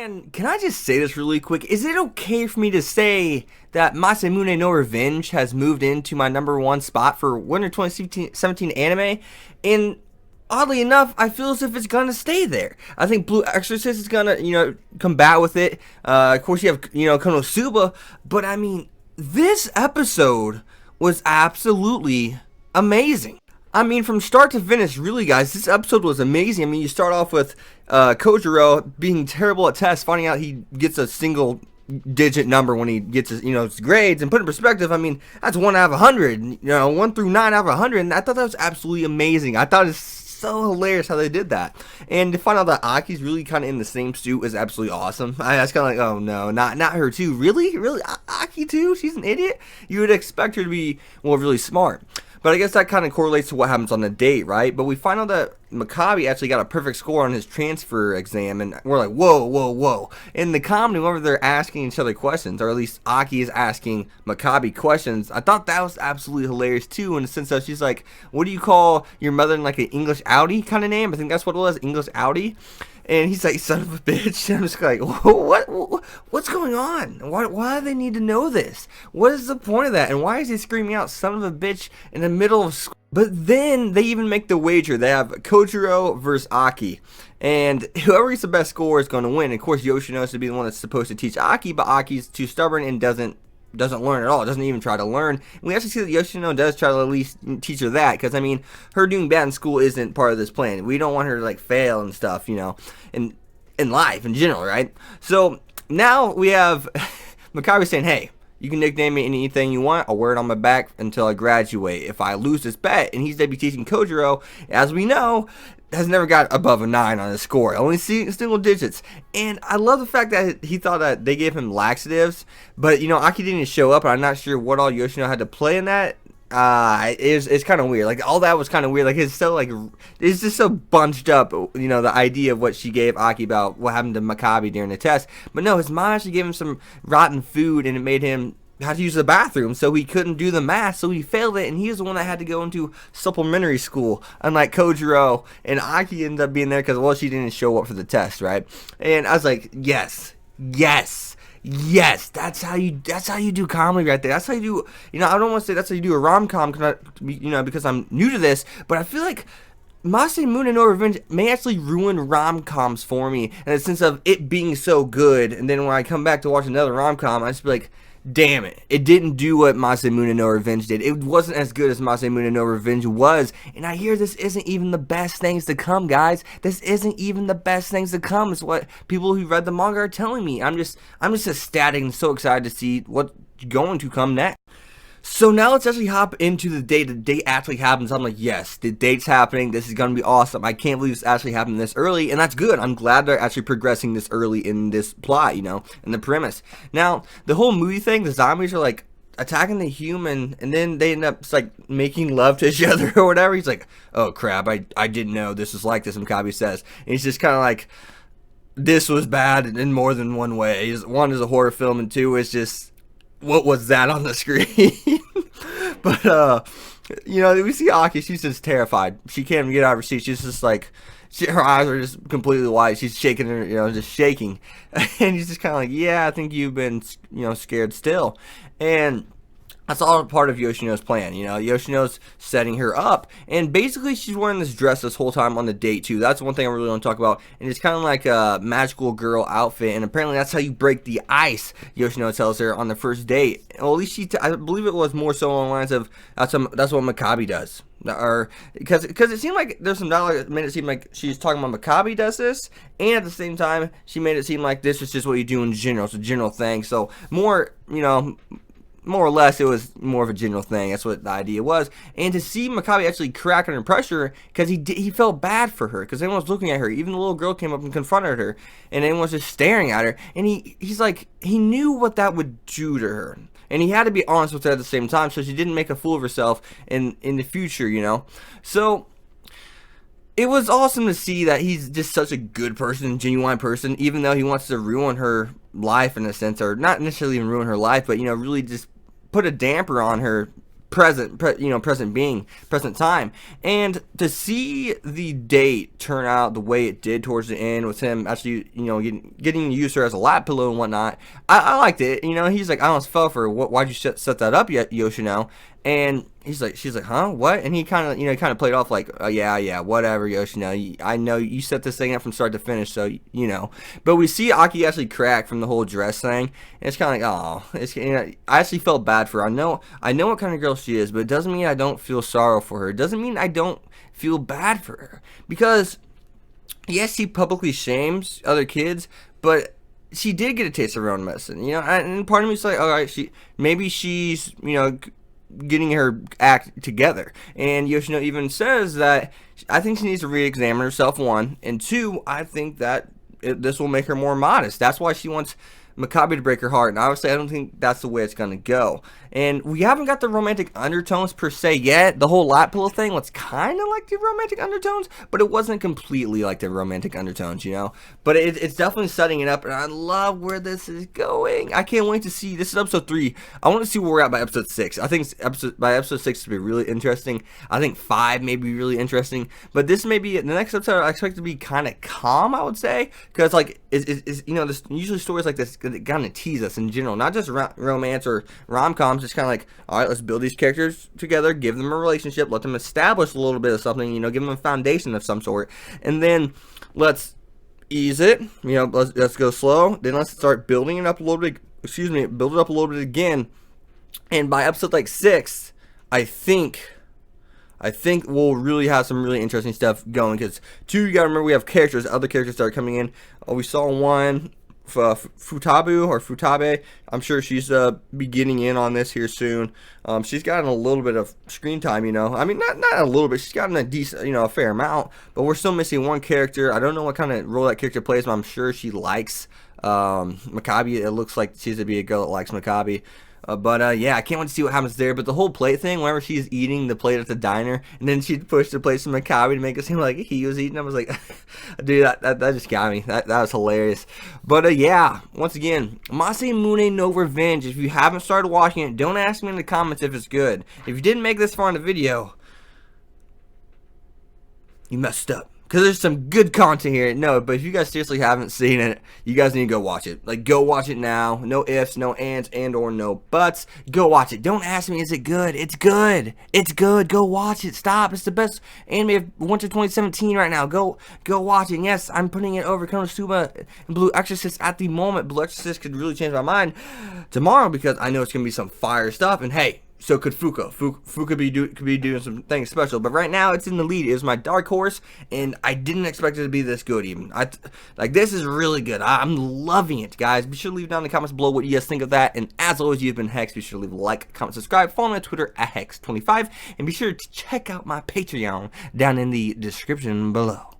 And can I just say this really quick? Is it okay for me to say that Masamune no Revenge has moved into my number one spot for Winter 2017 anime? And oddly enough, I feel as if it's gonna stay there. I think Blue Exorcist is gonna, combat with it. Of course, you have, Konosuba, but I mean, this episode was absolutely amazing. I mean, from start to finish, really, guys, this episode was amazing. I mean, you start off with Kojiro being terrible at tests, finding out he gets a single digit number when he gets his grades, and put in perspective, I mean, that's 1 out of 100, 1 through 9 out of 100, and I thought that was absolutely amazing. I thought it's so hilarious how they did that, and to find out that Aki's really kind of in the same suit is absolutely awesome. I was kind of like, oh no, not her too, really, Aki too, she's an idiot. You would expect her to be, well, really smart. But I guess that kind of correlates to what happens on the date, right? But we find out that Makabe actually got a perfect score on his transfer exam, and we're like, whoa. In the comedy, whenever they're asking each other questions, or at least Aki is asking Makabe questions, I thought that was absolutely hilarious too, in the sense that she's like, what do you call your mother in like an English Audi kind of name? I think that's what it was, English Audi. And he's like, son of a bitch. And I'm just like, what's going on? Why do they need to know this? What is the point of that? And why is he screaming out, son of a bitch, in the middle of school? But then they even make the wager. They have Kojiro versus Aki. And whoever gets the best score is going to win. Of course, Yoshino is to be the one that's supposed to teach Aki, but Aki's too stubborn and doesn't learn at all, doesn't even try to learn. And we actually see that Yoshino does try to at least teach her that, because I mean, her doing bad in school isn't part of this plan. We don't want her to like fail and stuff, in life in general, right? So now we have Makabe saying, hey, you can nickname me anything you want. I'll wear it on my back until I graduate. If I lose this bet, and he's going to be teaching Kojiro, as we know, has never got above a 9 on his score, only single digits. And I love the fact that he thought that they gave him laxatives, but Aki didn't show up, and I'm not sure what all Yoshino had to play in that. It's kind of weird. Like, all that was kind of weird. Like, it's just so bunched up, the idea of what she gave Aki about what happened to Makabe during the test. But no, his mom actually gave him some rotten food, and it made him had to use the bathroom, so he couldn't do the math, so he failed it, and he was the one that had to go into supplementary school, unlike Kojiro. And Aki ended up being there because, well, she didn't show up for the test, right? And I was like, yes, that's how you do comedy right there. That's how you do, I don't want to say that's how you do a rom-com, because I'm new to this, but I feel like Masamune no Revenge may actually ruin rom-coms for me, in the sense of it being so good, and then when I come back to watch another rom-com, I just be like, damn it didn't do what Masamune no Revenge did. It wasn't as good as Masamune no Revenge was. And I hear this isn't even the best things to come, guys. This isn't even the best things to come. It's what people who read the manga are telling me. I'm just ecstatic and so excited to see what's going to come next. So now let's actually hop into the date. The date actually happens. I'm like, yes, the date's happening. This is going to be awesome. I can't believe it's actually happening this early, and that's good. I'm glad they're actually progressing this early in this plot, in the premise. Now, the whole movie thing, the zombies are like attacking the human, and then they end up like making love to each other or whatever. He's like, oh crap, I didn't know this was like this, Makabe says. And he's just kind of like, this was bad in more than one way. One is a horror film, and two is just, what was that on the screen? But we see Aki. She's just terrified. She can't even get out of her seat. She's just like, her eyes are just completely wide. She's shaking her, just shaking. And he's just kind of like, yeah, I think you've been, scared still. And that's all part of Yoshino's plan. Yoshino's setting her up, and basically she's wearing this dress this whole time on the date too. That's one thing I really want to talk about, and it's kind of like a magical girl outfit, and apparently that's how you break the ice, Yoshino tells her on the first date. Well, at least I believe it was more so along the lines of that's what Makabe does. Or because it seemed like there's some dialogue that made it seem like she's talking about Makabe does this, and at the same time she made it seem like this is just what you do in general. It's a general thing. So more or less, it was more of a general thing. That's what the idea was. And to see Makabe actually crack under pressure, because he felt bad for her, because everyone was looking at her. Even the little girl came up and confronted her, and everyone was just staring at her. And he's like, he knew what that would do to her, and he had to be honest with her at the same time, so she didn't make a fool of herself in the future, So it was awesome to see that he's just such a good person, genuine person, even though he wants to ruin her life in a sense, or not necessarily even ruin her life, but really just put a damper on her present time. And to see the date turn out the way it did towards the end, with him actually, getting to use her as a lap pillow and whatnot, I liked it. He's like, I almost fell for her. Why'd you set that up yet, Yoshino? And she's like, huh, what? And he kind of played off like, oh, yeah, whatever, Yoshino. I know you set this thing up from start to finish, so But we see Aki actually crack from the whole dress thing, and it's kind of like, oh, I actually felt bad for her. I know what kind of girl she is, but it doesn't mean I don't feel sorrow for her. It doesn't mean I don't feel bad for her, because yes, she publicly shames other kids, but she did get a taste of her own medicine, and part of me is like, all right, she's getting her act together. And Yoshino even says that I think she needs to re-examine herself, one, and two, I think that this will make her more modest. That's why she wants Makabe to break her heart, and obviously I don't think that's the way it's going to go. And we haven't got the romantic undertones per se yet. The whole lap pillow thing was kind of like the romantic undertones, but it wasn't completely like the romantic undertones, But it's definitely setting it up, and I love where this is going. I can't wait to see. This is episode 3. I want to see where we're at by episode 6. I think by episode 6 to be really interesting. I think 5 may be really interesting, but this may be the next episode. I expect to be kind of calm, I would say, because like there's usually stories like this that kind of tease us in general, not just romance or rom-coms. It's kind of like, all right, let's build these characters together, give them a relationship, let them establish a little bit of something, give them a foundation of some sort, and then let's ease it, let's go slow, then let's start building it up a little bit, build it up a little bit again, and by episode like 6, I think we'll really have some really interesting stuff going, because 2, you gotta remember, we have other characters that are coming in. We saw one, Futabe. I'm sure she's beginning in on this here soon. She's gotten a little bit of screen time, I mean, not a little bit. She's gotten a decent, a fair amount. But we're still missing one character. I don't know what kind of role that character plays, but I'm sure she likes Makabe. It looks like she's to be a girl that likes Makabe. Yeah, I can't wait to see what happens there. But the whole plate thing, whenever she's eating the plate at the diner, and then she'd push the plate to Makabe to make it seem like he was eating, I was like, dude, that just got me. That was hilarious. But yeah, once again, Masamune no Revenge. If you haven't started watching it, don't ask me in the comments if it's good. If you didn't make this far in the video, you messed up. Because there's some good content here. No, but if you guys seriously haven't seen it, you guys need to go watch it. Like, go watch it now. No ifs, no ands, and or no buts. Go watch it. Don't ask me, is it good? It's good. It's good. Go watch it. Stop. It's the best anime of winter 2017 right now. Go watch it. And yes, I'm putting it over Konosuba and Blue Exorcist at the moment. Blue Exorcist could really change my mind tomorrow, because I know it's going to be some fire stuff. And hey, so could Fuka. Fuka could be doing some things special, but right now it's in the lead. It was my dark horse, and I didn't expect it to be this good. Even this is really good. I'm loving it, guys. Be sure to leave down in the comments below what you guys think of that. And as always, you've been Hex. Be sure to leave a like, comment, subscribe, follow me on Twitter at Hex25, and be sure to check out my Patreon down in the description below.